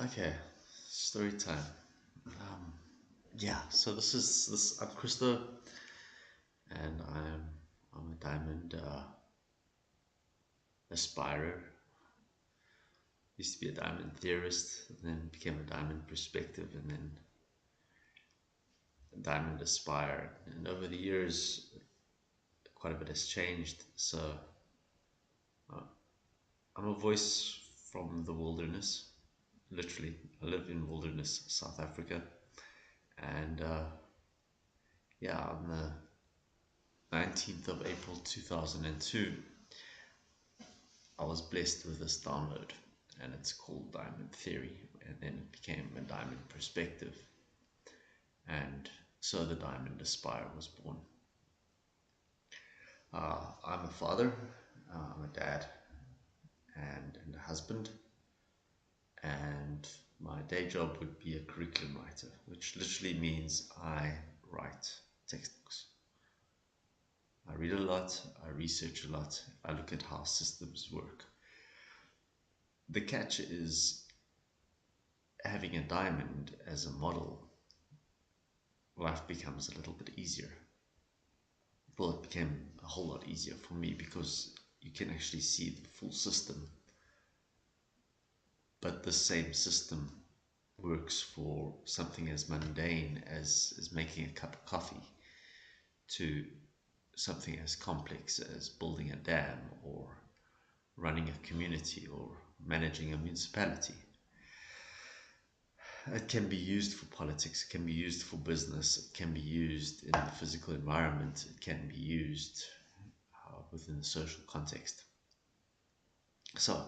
Okay, story time. Um, yeah, so this. I'm Krista, and I'm a diamond aspirer. Used to be a diamond theorist, and then became a diamond perspective, and then a diamond aspire. And over the years, quite a bit has changed. So uh, I'm a voice from the wilderness. Literally, I live in wilderness, South Africa, and yeah, on the 19th of April 2002, I was blessed with this download, and it's called Diamond Theory, and then it became a Diamond Perspective, and so the Diamond Aspire was born. I'm a father, I'm a dad, and a husband, and my day job would be a curriculum writer, which literally means I write textbooks. I read a lot, I research a lot, I look at how systems work. The catch is having a diamond as a model, life becomes a little bit easier. Well, it became a whole lot easier for me because you can actually see the full system, but the same system works for something as mundane as making a cup of coffee to something as complex as building a dam or running a community or managing a municipality. It can be used for politics, it can be used for business, it can be used in the physical environment, it can be used within the social context. So,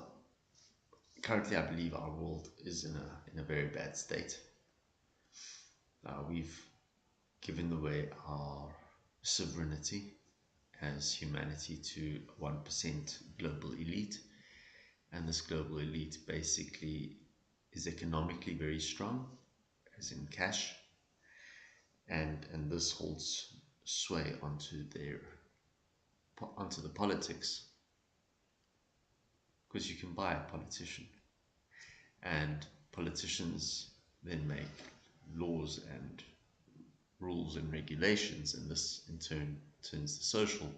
currently, I believe our world is in a very bad state. We've given away our sovereignty as humanity to 1% global elite, and this global elite basically is economically very strong, as in cash, and this holds sway onto the politics, because you can buy a politician, and politicians then make laws and rules and regulations, and this in turn turns the social,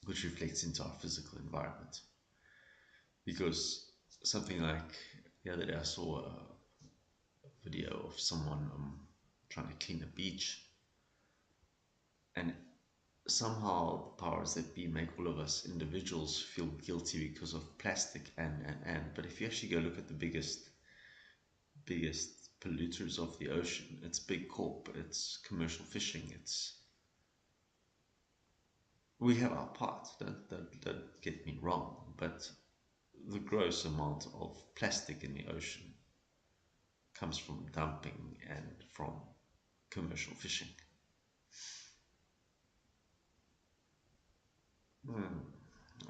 which reflects into our physical environment. Because something like the other day, I saw a video of someone trying to clean a beach, and somehow the powers that be make all of us individuals feel guilty because of plastic and. But if you actually go look at the biggest polluters of the ocean, it's big corp, it's commercial fishing, it's we have our part. Don't get me wrong, but the gross amount of plastic in the ocean comes from dumping and from commercial fishing.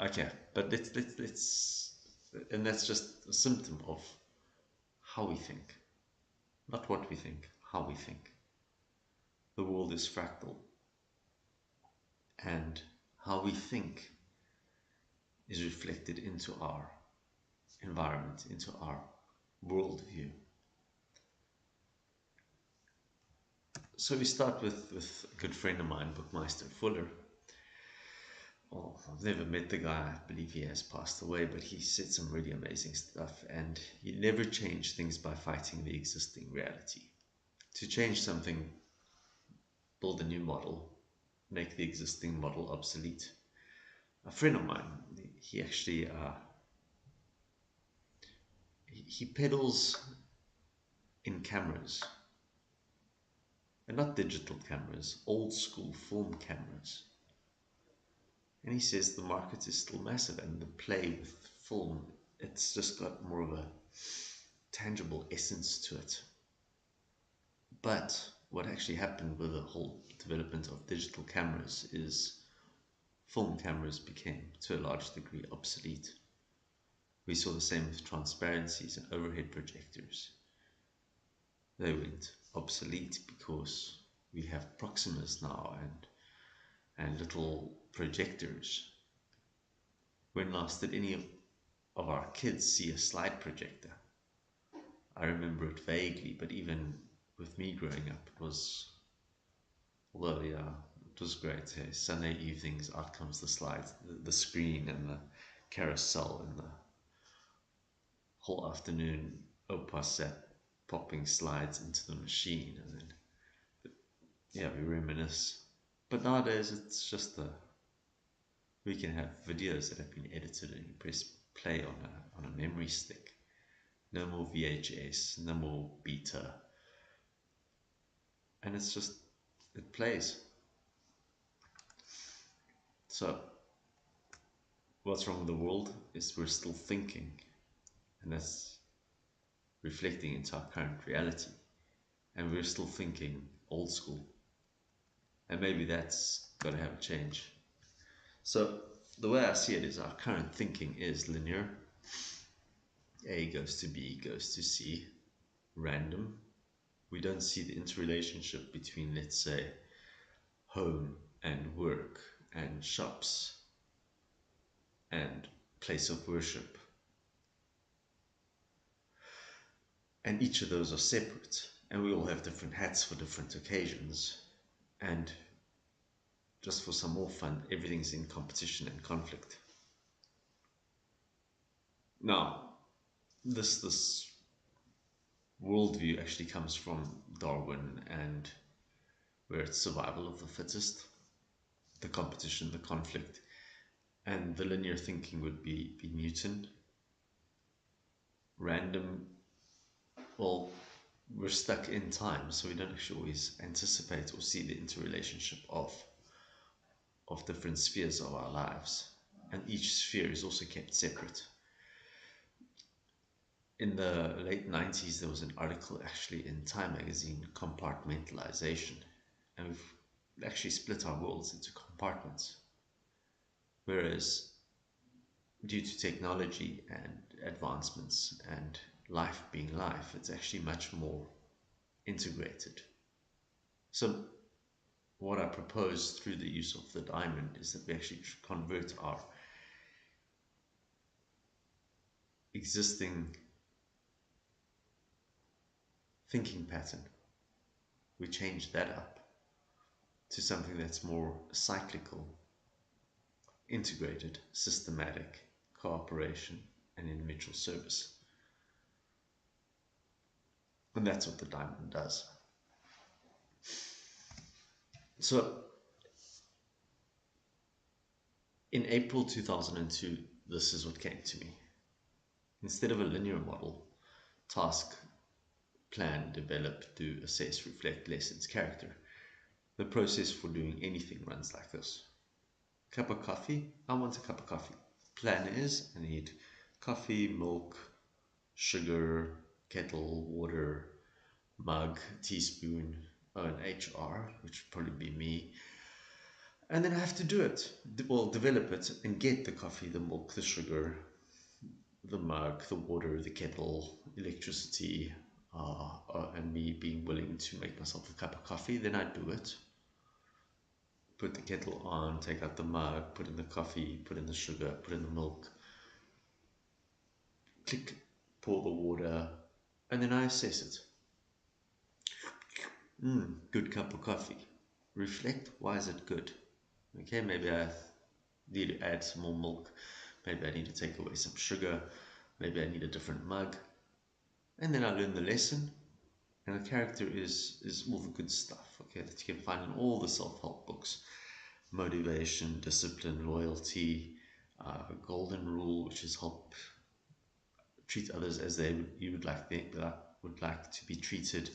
Okay, but let's, and that's just a symptom of how we think, not what we think, how we think. The world is fractal, and how we think is reflected into our environment, into our worldview. So we start with a good friend of mine, Bookmeister Fuller. Well, I've never met the guy, I believe he has passed away, but he said some really amazing stuff, and you never change things by fighting the existing reality. To change something, build a new model, make the existing model obsolete. A friend of mine, he actually he peddles in cameras, and not digital cameras, old school film cameras. And he says the market is still massive, and the play with film, it's just got more of a tangible essence to it. But what actually happened with the whole development of digital cameras is film cameras became, to a large degree, obsolete. We saw the same with transparencies and overhead projectors. They went obsolete because we have Proximas now and little projectors. When last did any of our kids see a slide projector? I remember it vaguely, but even with me growing up, it was, although, yeah, it was great. Hey, Sunday evenings, out comes the slides, the screen, and the carousel, and the whole afternoon, Opa sat popping slides into the machine, and then, yeah, we reminisce. But nowadays, it's just we can have videos that have been edited and you press play on a memory stick. No more VHS, no more beta, and it's just, it plays. So what's wrong with the world is we're still thinking, and that's reflecting into our current reality, and we're still thinking old school, and maybe that's got to have a change. So the way I see it is our current thinking is linear. A goes to B goes to C, random. We don't see the interrelationship between, let's say, home and work and shops and place of worship. And each of those are separate. And we all have different hats for different occasions. And just for some more fun, everything's in competition and conflict. Now, this worldview actually comes from Darwin, and where it's survival of the fittest, the competition, the conflict, and the linear thinking would be Newton. Random, well, we're stuck in time, so we don't actually always anticipate or see the interrelationship of different spheres of our lives, and each sphere is also kept separate. In the late 90s, there was an article actually in Time magazine, compartmentalization, and we've actually split our worlds into compartments. Whereas, due to technology and advancements and life being life, it's actually much more integrated. So, what I propose through the use of the diamond is that we actually convert our existing thinking pattern, we change that up to something that's more cyclical, integrated, systematic, cooperation, and in mutual service. And that's what the diamond does. So, in April 2002, this is what came to me. Instead of a linear model, task, plan, develop, do, assess, reflect, lessons, character, the process for doing anything runs like this. Cup of coffee, I want a cup of coffee. Plan is, I need coffee, milk, sugar, kettle, water, mug, teaspoon, an HR, which would probably be me. And then I have to do it, well, develop it and get the coffee, the milk, the sugar, the mug, the water, the kettle, electricity, and me being willing to make myself a cup of coffee. Then I do it. Put the kettle on, take out the mug, put in the coffee, put in the sugar, put in the milk, click, pour the water, and then I assess it. Good cup of coffee. Reflect, why is it good? Okay, maybe I need to add some more milk. Maybe I need to take away some sugar. Maybe I need a different mug. And then I learn the lesson. And the character is all the good stuff, okay, that you can find in all the self-help books. Motivation, discipline, loyalty, golden rule, which is help treat others as you would like to be treated.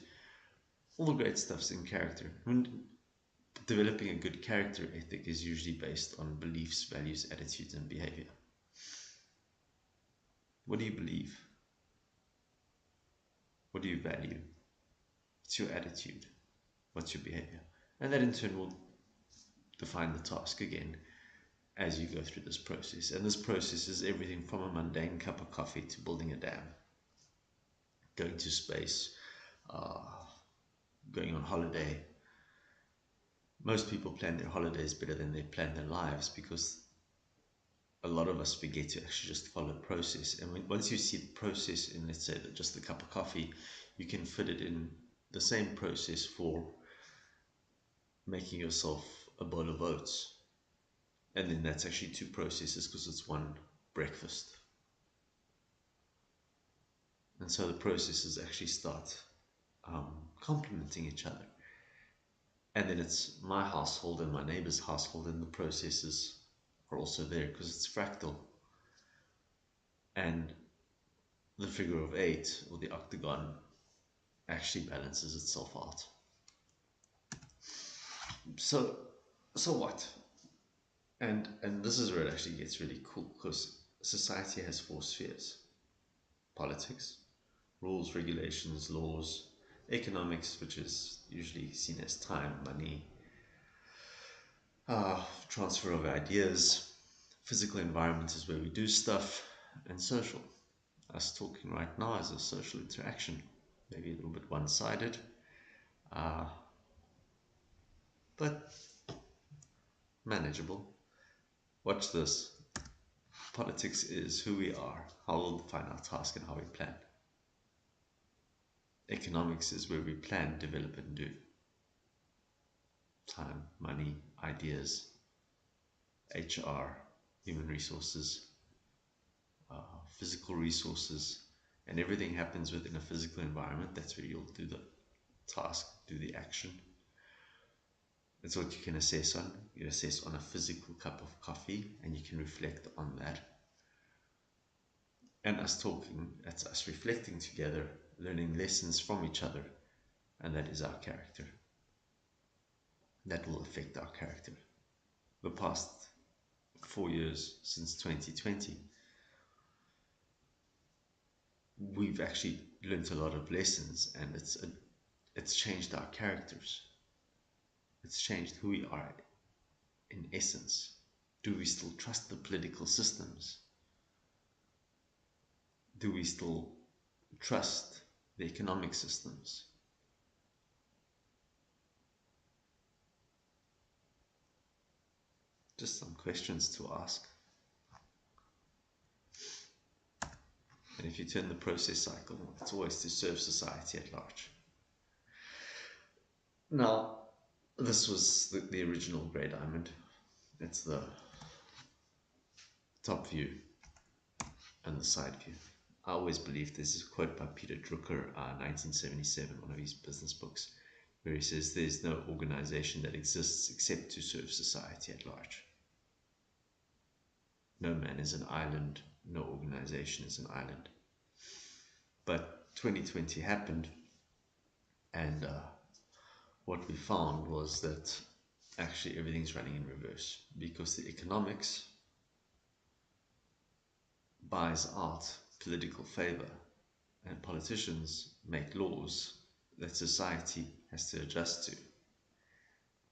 All the great stuff's in character. Developing a good character ethic is usually based on beliefs, values, attitudes, and behavior. What do you believe? What do you value? What's your attitude? What's your behavior? And that in turn will define the task again as you go through this process. And this process is everything from a mundane cup of coffee to building a dam, going to space, going on holiday. Most people plan their holidays better than they plan their lives because a lot of us forget to actually just follow process. And once you see the process in, let's say, just the cup of coffee, you can fit it in the same process for making yourself a bowl of oats. And then that's actually two processes because it's one breakfast. And so the processes actually start complementing each other. And then it's my household and my neighbor's household, and the processes are also there because it's fractal. And the figure of 8, or the octagon, actually balances itself out. So what? And this is where it actually gets really cool, because society has 4 spheres: politics, rules, regulations, laws; economics, which is usually seen as time, money, transfer of ideas; physical environment is where we do stuff; and social. Us talking right now is a social interaction, maybe a little bit one-sided, but manageable. Watch this. Politics is who we are, how we'll define our task, and how we plan. Economics is where we plan, develop, and do. Time, money, ideas, HR, human resources, physical resources, and everything happens within a physical environment. That's where you'll do the task, do the action. That's what you can assess on. You assess on a physical cup of coffee, and you can reflect on that. And us talking, that's us reflecting together, learning lessons from each other, and that is our character. That will affect our character. The past 4 years, since 2020, we've actually learned a lot of lessons, and it's changed our characters. It's changed who we are in essence. Do we still trust the political systems? Do we still trust the economic systems? Just some questions to ask. And if you turn the process cycle, it's always to serve society at large. Now, this was the original grey diamond. It's the top view and the side view. I always believe there's a quote by Peter Drucker, 1977, one of his business books, where he says there's no organization that exists except to serve society at large. No man is an island, no organization is an island. But 2020 happened, and what we found was that actually everything's running in reverse, because the economics buys out political favor, and politicians make laws that society has to adjust to.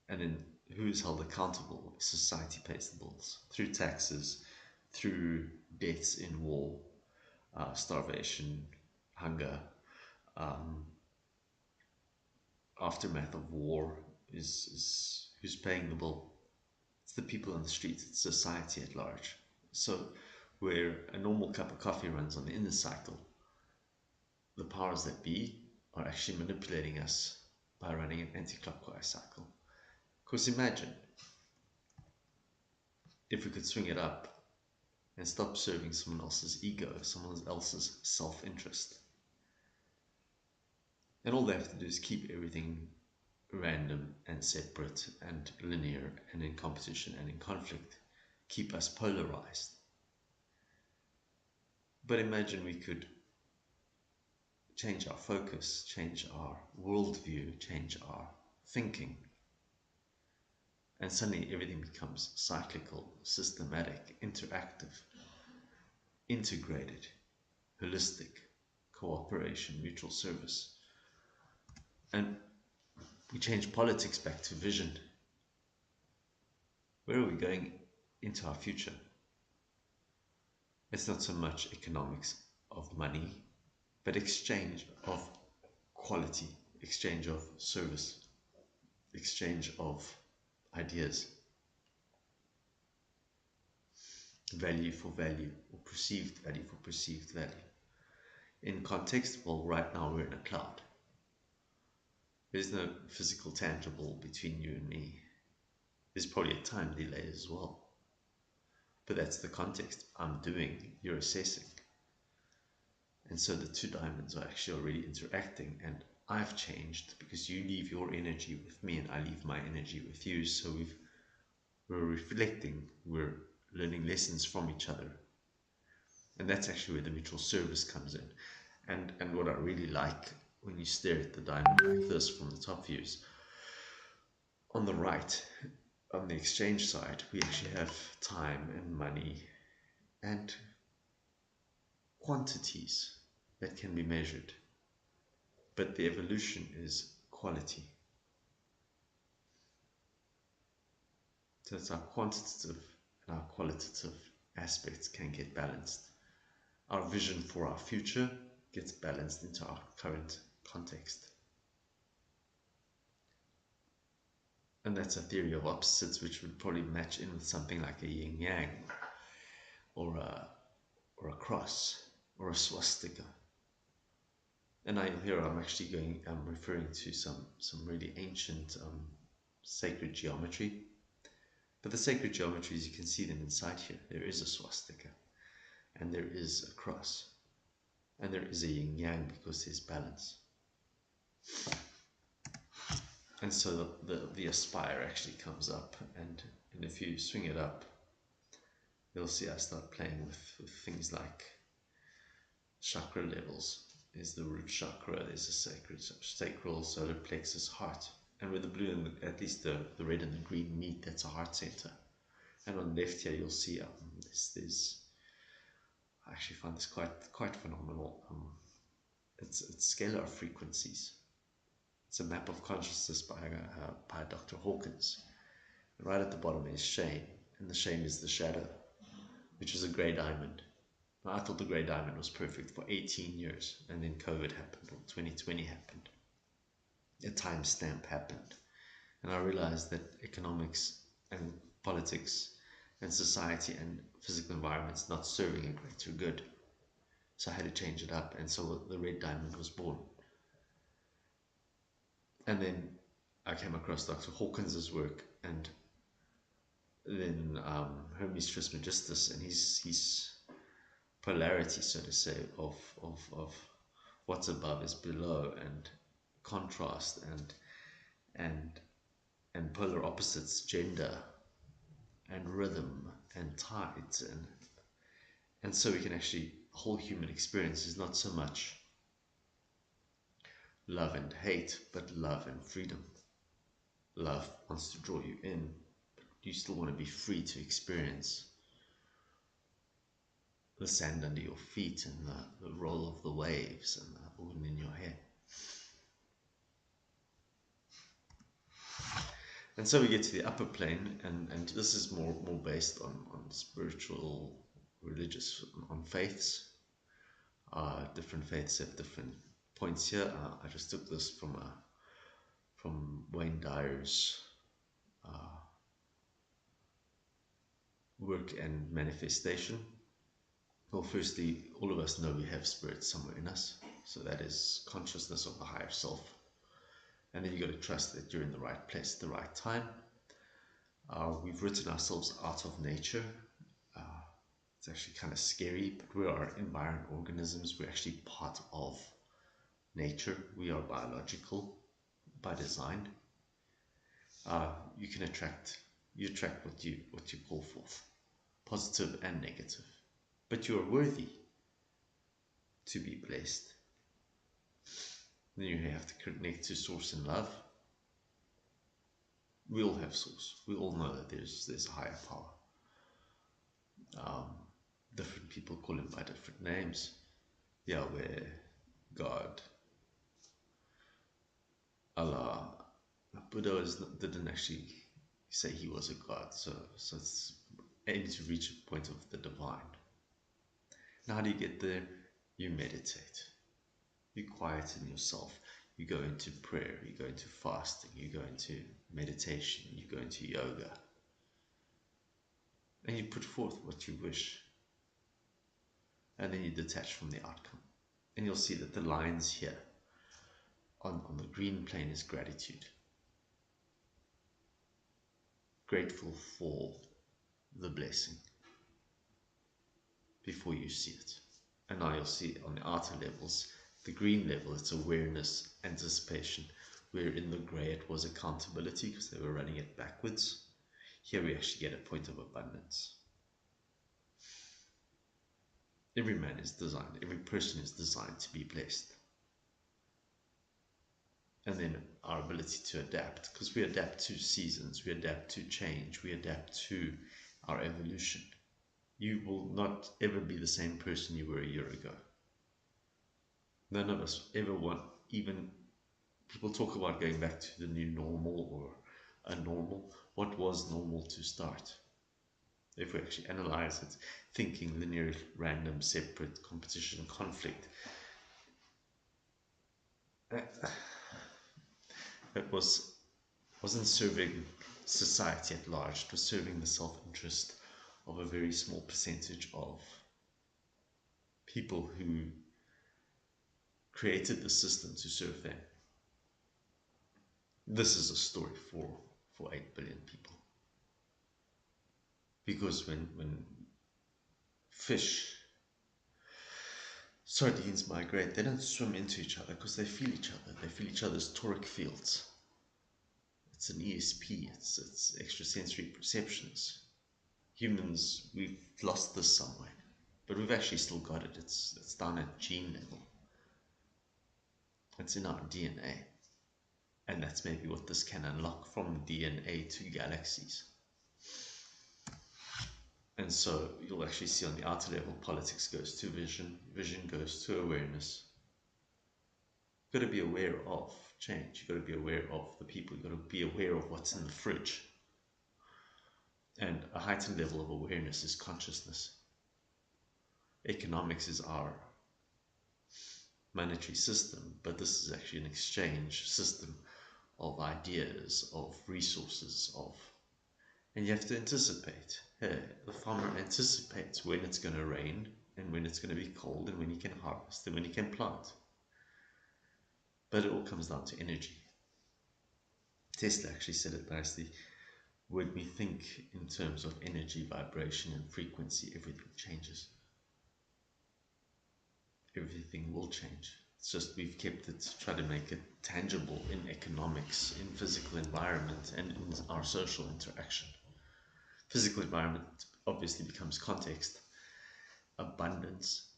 And then who's held accountable? Society pays the bills through taxes, through deaths in war, starvation, hunger, aftermath of war. Is who's paying the bill? It's the people on the street. It's society at large. So where a normal cup of coffee runs on the inner cycle, the powers that be are actually manipulating us by running an anti-clockwise cycle. Because imagine if we could swing it up and stop serving someone else's ego, someone else's self-interest. And all they have to do is keep everything random and separate and linear and in competition and in conflict, keep us polarized. But imagine we could change our focus, change our worldview, change our thinking, and suddenly everything becomes cyclical, systematic, interactive, integrated, holistic, cooperation, mutual service. And we change politics back to vision. Where are we going into our future? It's not so much economics of money, but exchange of quality, exchange of service, exchange of ideas. value for value, or perceived value for perceived value. In context, well, right now we're in a cloud. There's no physical tangible between you and me. There's probably a time delay as well. But that's the context. I'm doing, you're assessing. And so the two diamonds are actually already interacting, and I've changed because you leave your energy with me and I leave my energy with you. So we're reflecting, we're learning lessons from each other. And that's actually where the mutual service comes in. And what I really like when you stare at the diamond like this from the top view is on the right, on the exchange side, we actually have time and money and quantities that can be measured. But the evolution is quality. So it's our quantitative and our qualitative aspects can get balanced. Our vision for our future gets balanced into our current context. And that's a theory of opposites, which would probably match in with something like a yin yang, or a cross, or a swastika. And here I'm actually I'm referring to some really ancient sacred geometry. But the sacred geometries, you can see them inside here. There is a swastika, and there is a cross, and there is a yin yang because there's balance. And so the aspire actually comes up, and if you swing it up, you'll see I start playing with things like chakra levels. There's the root chakra, there's a sacral, solar plexus, heart. And with the blue and at least the red and the green meet, that's a heart center. And on the left here, you'll see there's I actually find this quite phenomenal. It's scalar frequencies. It's a map of consciousness by Dr. Hawkins. And right at the bottom is shame, and the shame is the shadow, which is a grey diamond. Now, I thought the grey diamond was perfect for 18 years, and then COVID happened, or 2020 happened. A timestamp happened, and I realized that economics and politics and society and physical environment's not serving a greater good. So I had to change it up, and so the red diamond was born. And then I came across Dr. Hawkins's work, and then Hermes Trismegistus and his polarity, so to say, of what's above is below, and contrast and polar opposites, gender and rhythm and tides, and so we can actually, whole human experience is not so much love and hate, but love and freedom. Love wants to draw you in, but you still want to be free to experience the sand under your feet and the roll of the waves and the wind in your hair. And so we get to the upper plane, and this is more based on spiritual, religious, on faiths. Different faiths have different points here. I just took this from Wayne Dyer's work and manifestation. Well, firstly, all of us know we have spirit somewhere in us, so that is consciousness of the higher self. And then you got to trust that you're in the right place at the right time. We've written ourselves out of nature. It's actually kind of scary, but we are environment organisms. We're actually part of nature. We are biological by design. You attract what you call forth, positive and negative. But you are worthy to be blessed. Then you have to connect to source and love. We all have source. We all know that there's a higher power. Different people call him by different names. Yahweh, God, Allah. Buddha didn't actually say he was a god, so it's aiming to reach a point of the divine. Now, how do you get there? You meditate. You quieten yourself. You go into prayer. You go into fasting. You go into meditation. You go into yoga. and you put forth what you wish, and then you detach from the outcome. And you'll see that the lines here on the green plane is gratitude. Grateful for the blessing before you see it. And now you'll see on the outer levels, the green level, it's awareness, anticipation, where in the grey it was accountability because they were running it backwards. Here we actually get a point of abundance. Every man is designed, every person is designed to be blessed. And then our ability to adapt, because we adapt to seasons, we adapt to change, we adapt to our evolution. You will not ever be the same person you were a year ago. None of us ever want, even people talk about going back to the new normal or a normal. What was normal to start? If we actually analyze it, thinking linear, random, separate, competition, conflict, it wasn't serving society at large. It was serving the self-interest of a very small percentage of people who created the system to serve them. This is a story for 8 billion people. Because when fish, sardines migrate, they don't swim into each other because they feel each other. They feel each other's toric fields. It's an ESP, it's extrasensory perceptions. Humans, we've lost this somewhere, but we've actually still got it. It's down at gene level. It's in our DNA. And that's maybe what this can unlock, from DNA to galaxies. And so you'll actually see on the outer level, politics goes to vision, vision goes to awareness. You've got to be aware of change. You've got to be aware of the people. You've got to be aware of what's in the fridge. And a heightened level of awareness is consciousness. Economics is our monetary system, but this is actually an exchange system of ideas, of resources, and you have to anticipate. The farmer anticipates when it's going to rain and when it's going to be cold and when he can harvest and when he can plant. But it all comes down to energy. Tesla actually said it nicely. When we think in terms of energy, vibration, and frequency, everything changes. Everything will change. It's just we've kept it, tried to make it tangible in economics, in physical environment, and in our social interaction. Physical environment obviously becomes context, abundance,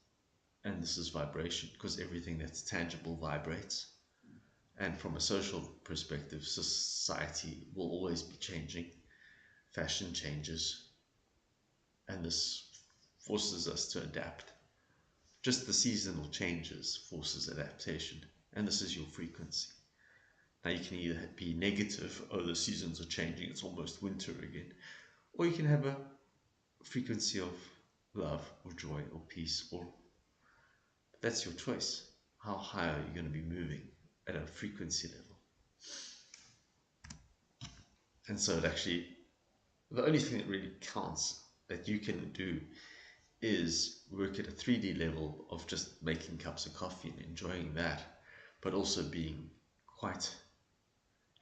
and this is vibration, because everything that's tangible vibrates. And from a social perspective, society will always be changing. Fashion changes, and this forces us to adapt. Just the seasonal changes forces adaptation, and this is your frequency. Now you can either be negative, oh the seasons are changing, it's almost winter again, or you can have a frequency of love or joy or peace, or that's your choice. How high are you going to be moving at a frequency level? And so it actually, the only thing that really counts that you can do is work at a 3D level of just making cups of coffee and enjoying that, but also being quite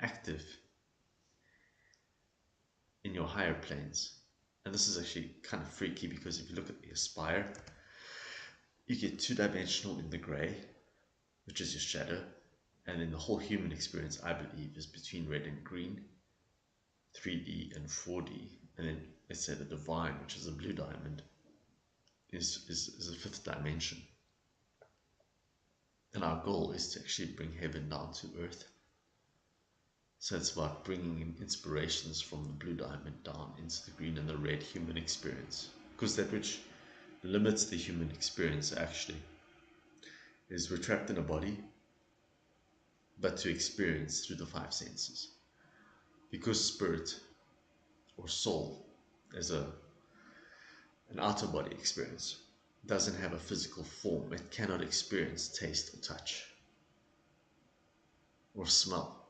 active in your higher planes. And this is actually kind of freaky, because if you look at the Aspire, you get two-dimensional in the gray, which is your shadow, and then the whole human experience, I believe, is between red and green, 3D and 4D, and then let's say the divine, which is a blue diamond, is a fifth dimension. And our goal is to actually bring heaven down to earth. So it's about bringing in inspirations from the blue diamond down into the green and the red human experience. Because that which limits the human experience actually is we're trapped in a body, but to experience through the five senses. Because spirit or soul is an outer body experience, doesn't have a physical form. It cannot experience taste or touch or smell.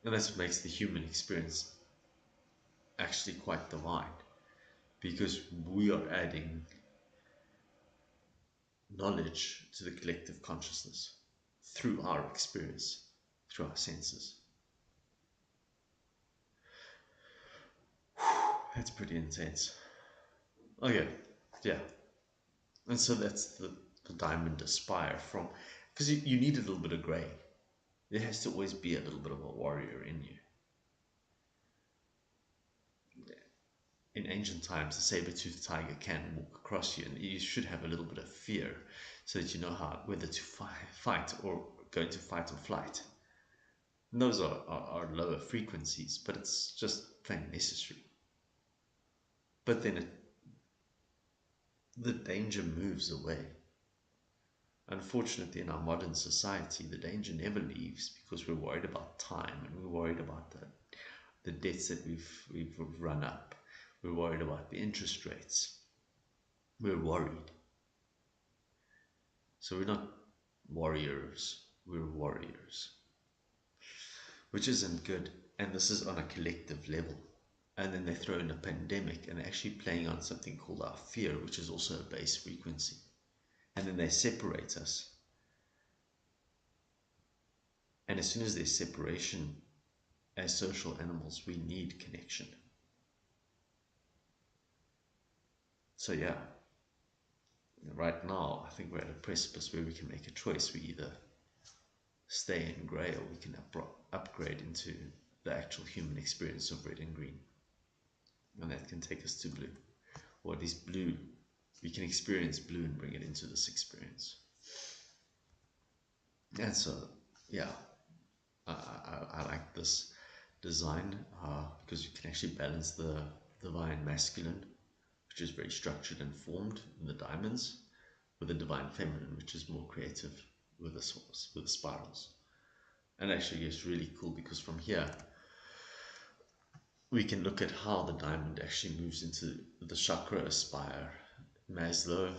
And that's what makes the human experience actually quite divine, because we are adding knowledge to the collective consciousness through our experience, through our senses. That's pretty intense. Okay, yeah. And so that's the diamond aspire from, because you need a little bit of gray. There has to always be a little bit of a warrior in you. In ancient times, the saber-toothed tiger can walk across you, and you should have a little bit of fear so that you know whether to fight or go into fight or flight. And those are lower frequencies, but it's just plain necessary. But then the danger moves away. Unfortunately, in our modern society, the danger never leaves because we're worried about time, and we're worried about the debts that we've run up. We're worried about the interest rates. We're worried. So we're not warriors, we're warriors, which isn't good. And this is on a collective level. And then they throw in a pandemic and they're actually playing on something called our fear, which is also a base frequency. And then they separate us. And as soon as there's separation, as social animals, we need connection. So yeah, right now, I think we're at a precipice where we can make a choice. We either stay in grey or we can upgrade into the actual human experience of red and green. And that can take us to blue. Or at least blue. We can experience blue and bring it into this experience. And so, yeah, I like this design because you can actually balance the divine masculine, which is very structured and formed in the diamonds, with the divine feminine, which is more creative with the spirals. And actually it's really cool because from here we can look at how the diamond actually moves into the chakra aspire, Maslow,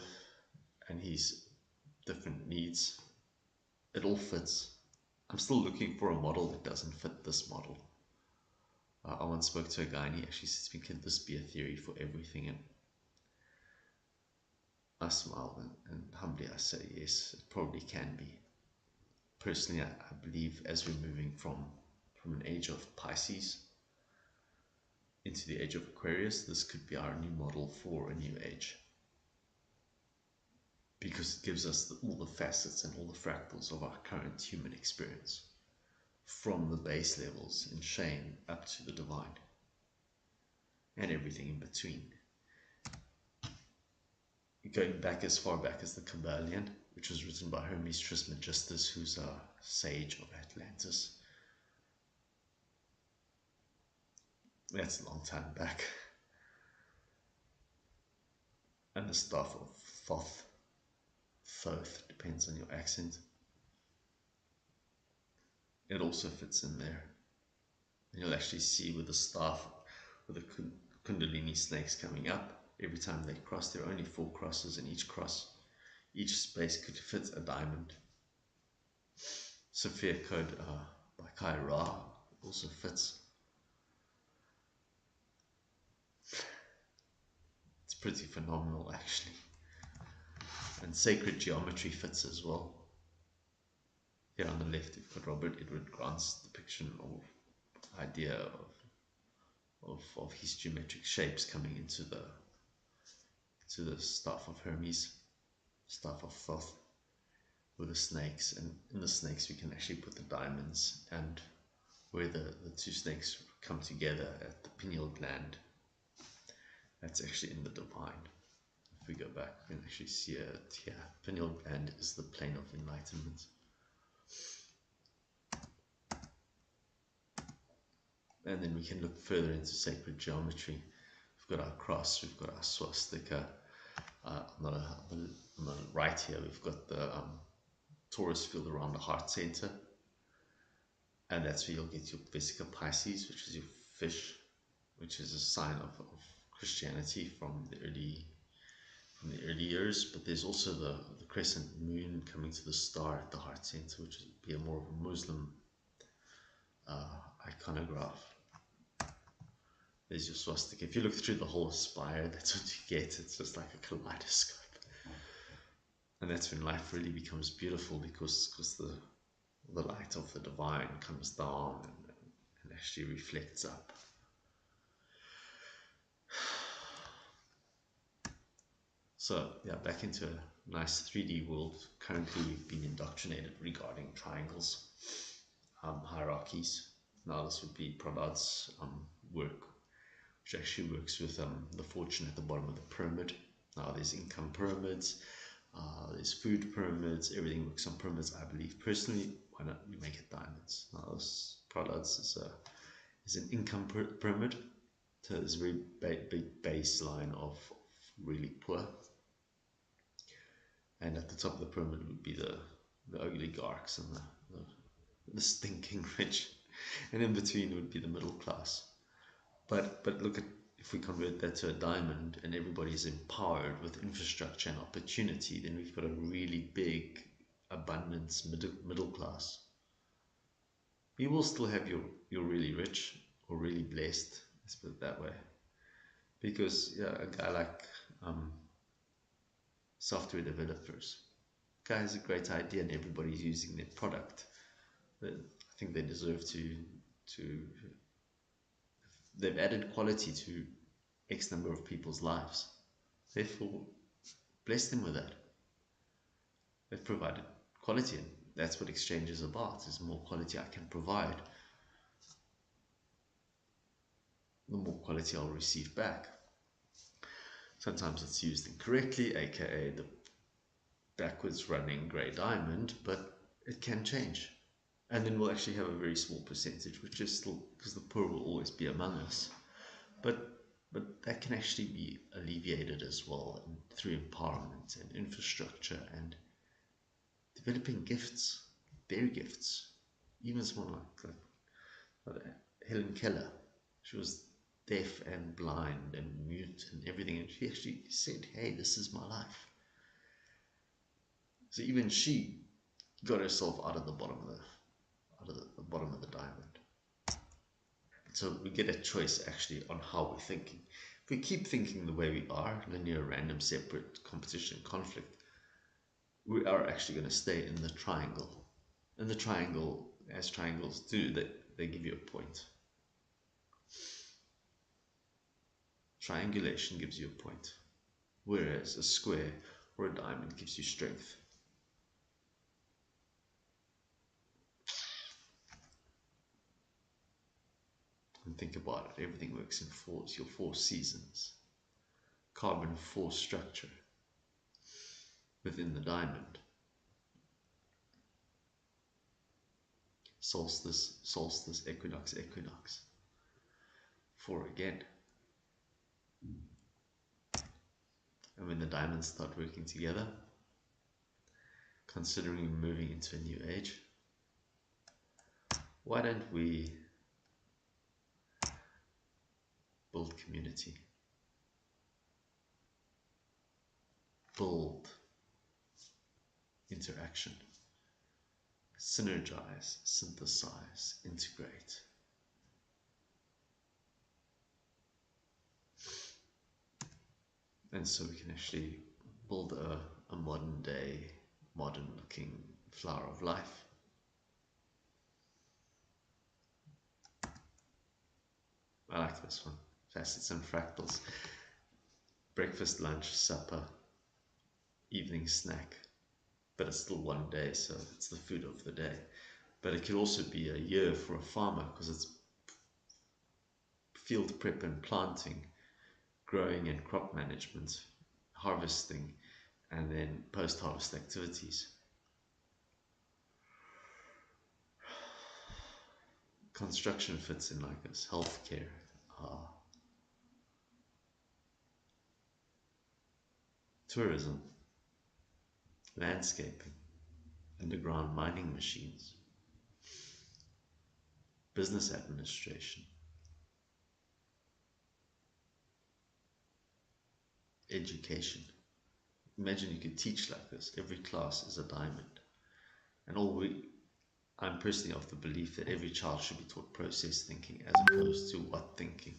and his different needs. It all fits. I'm still looking for a model that doesn't fit this model. I once spoke to a guy and he actually said, can this be a theory for everything? And I smiled and humbly I say, yes, it probably can be. Personally, I believe as we're moving from an age of Pisces into the age of Aquarius, this could be our new model for a new age. Because it gives us all the facets and all the fractals of our current human experience, from the base levels in shame up to the divine, and everything in between. Going back as far back as the Kabbalion, which was written by Hermes Trismegistus, who's a sage of Atlantis. That's a long time back. And the stuff of Thoth, depends on your accent. It also fits in there. And you'll actually see with the staff, with the Kundalini snakes coming up, every time they cross, there are only 4 crosses, and each space could fit a diamond. Sophia Code by Kai Ra also fits. It's pretty phenomenal, actually. And sacred geometry fits as well. Here on the left, you've got Robert Edward Grant's depiction or idea of his geometric shapes coming into the staff of Hermes, staff of Thoth, with the snakes. And in the snakes, we can actually put the diamonds, and where the 2 snakes come together at the pineal gland, that's actually in the divine. If we go back, we can actually see it here. Pineal gland is the plane of enlightenment. And then we can look further into sacred geometry. We've got our cross, we've got our swastika. On the right here, we've got the Taurus field around the heart center. And that's where you'll get your Vesica Pisces, which is your fish, which is a sign of Christianity from the early years. But there's also the crescent moon coming to the star at the heart center, which would be more of a Muslim iconograph. There's your swastika. If you look through the whole spire, that's what you get. It's just like a kaleidoscope. And that's when life really becomes beautiful, because the light of the divine comes down and actually reflects up. So yeah, back into a nice 3D world. Currently, we've been indoctrinated regarding triangles, hierarchies. Now this would be Prabhupada's work, which actually works with the fortune at the bottom of the pyramid. Now there's income pyramids, there's food pyramids, everything works on pyramids, I believe. Personally, why not we make it diamonds? Now this products is an income pyramid, so there's a very big baseline of really poor, and at the top of the pyramid would be the oligarchs and the stinking rich, and in between would be the middle class. But look at, if we convert that to a diamond and everybody is empowered with infrastructure and opportunity, then we've got a really big abundance middle class. You will still have your really rich or really blessed, let's put it that way. Because yeah, a guy like software developers, guy has a great idea and everybody's using their product. I think they deserve to they've added quality to X number of people's lives. Therefore, bless them with that. They've provided quality, and that's what exchange is about. Is more quality I can provide, the more quality I'll receive back. Sometimes it's used incorrectly, aka the backwards running grey diamond, but it can change. And then we'll actually have a very small percentage, which is still, because the poor will always be among us. But that can actually be alleviated as well, and through empowerment and infrastructure and developing gifts, their gifts. Even someone like Helen Keller, she was deaf and blind and mute and everything, and she actually said, "Hey, this is my life." So even she got herself out of the bottom of the diamond. So we get a choice actually on how we're thinking. If we keep thinking the way we are, linear, random, separate, competition, conflict, we are actually going to stay in the triangle. And the triangle, as triangles do, they give you a point. Triangulation gives you a point, whereas a square or a diamond gives you strength. And think about it, everything works in fours, your 4 seasons. Carbon 4 structure within the diamond. Solstice, equinox. 4 again. And when the diamonds start working together, considering moving into a new age, why don't we build community, build interaction, synergize, synthesize, integrate. And so we can actually build a modern day, modern looking flower of life. I like this one. Facets and fractals. Breakfast, lunch, supper, evening snack. But it's still one day, so it's the food of the day. But it could also be a year for a farmer, because it's field prep and planting, growing and crop management, harvesting, and then post-harvest activities. Construction fits in like this, healthcare, tourism, landscaping, underground mining machines, business administration, education. Imagine you could teach like this. Every class is a diamond. And I'm personally of the belief that every child should be taught process thinking as opposed to what thinking.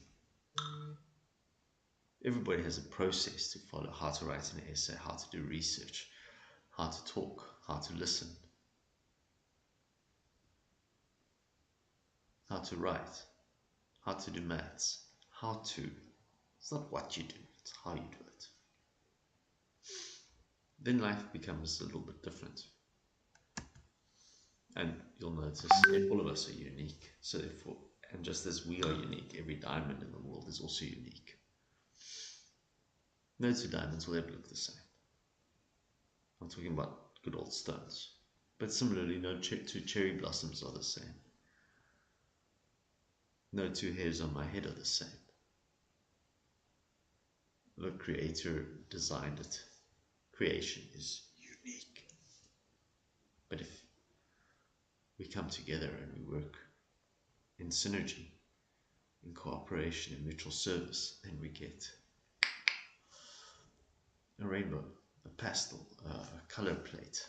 Everybody has a process to follow: how to write an essay, how to do research, how to talk, how to listen, how to write, how to do maths, how to. It's not what you do, it's how you do it. Then life becomes a little bit different. And you'll notice all of us are unique. So therefore, and just as we are unique, every diamond in the world is also unique. No two diamonds will ever look the same. I'm talking about good old stones. But similarly, no two cherry blossoms are the same. No two hairs on my head are the same. The Creator designed it. Creation is unique. But if we come together and we work in synergy, in cooperation, in mutual service, then we get a rainbow, a pastel, a color plate,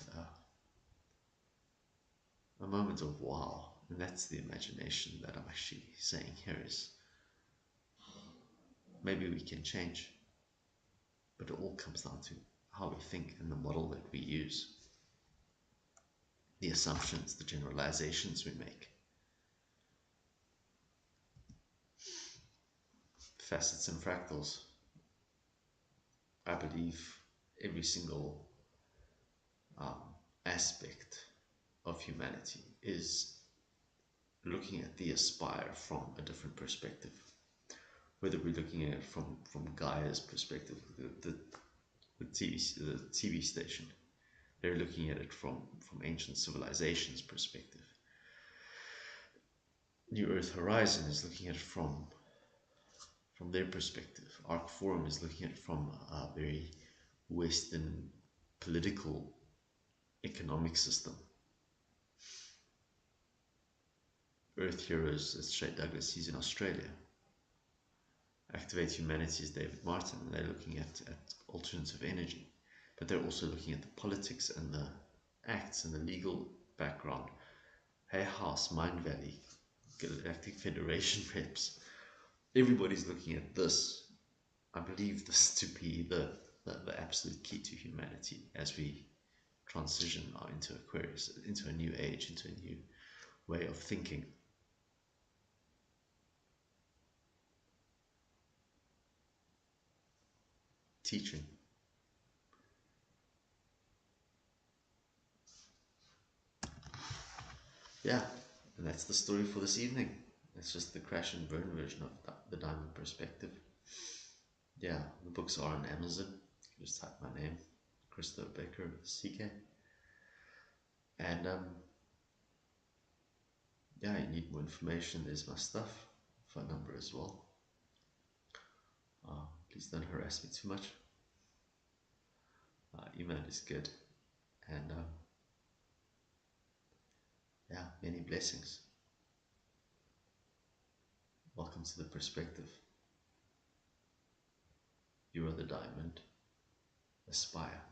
a moment of wow. And that's the imagination that I'm actually saying here is maybe we can change, but it all comes down to how we think and the model that we use, the assumptions, the generalizations we make. Facets and fractals. I believe every single aspect of humanity is looking at the aspire from a different perspective. Whether we're looking at it from Gaia's perspective, the TV station, they're looking at it from ancient civilizations' perspective. New Earth Horizon is looking at it from their perspective. Arc Forum is looking at it from a very Western political economic system. Earth Heroes, as Shay Douglas, he's in Australia. Activate Humanity is David Martin, and they're looking at alternative energy. But they're also looking at the politics and the acts and the legal background. Hay House, Mind Valley, Galactic Federation reps. Everybody's looking at this. I believe this to be the absolute key to humanity as we transition into Aquarius, into a new age, into a new way of thinking. Teaching. Yeah, and that's the story for this evening. It's just the crash and burn version of the diamond perspective. Yeah, the books are on Amazon. You just type my name, Christopher Baker, CK. And yeah, you need more information, there's my stuff, phone number as well. Please don't harass me too much. Email is good. And yeah, many blessings. Welcome to the perspective. You are the diamond. Aspire.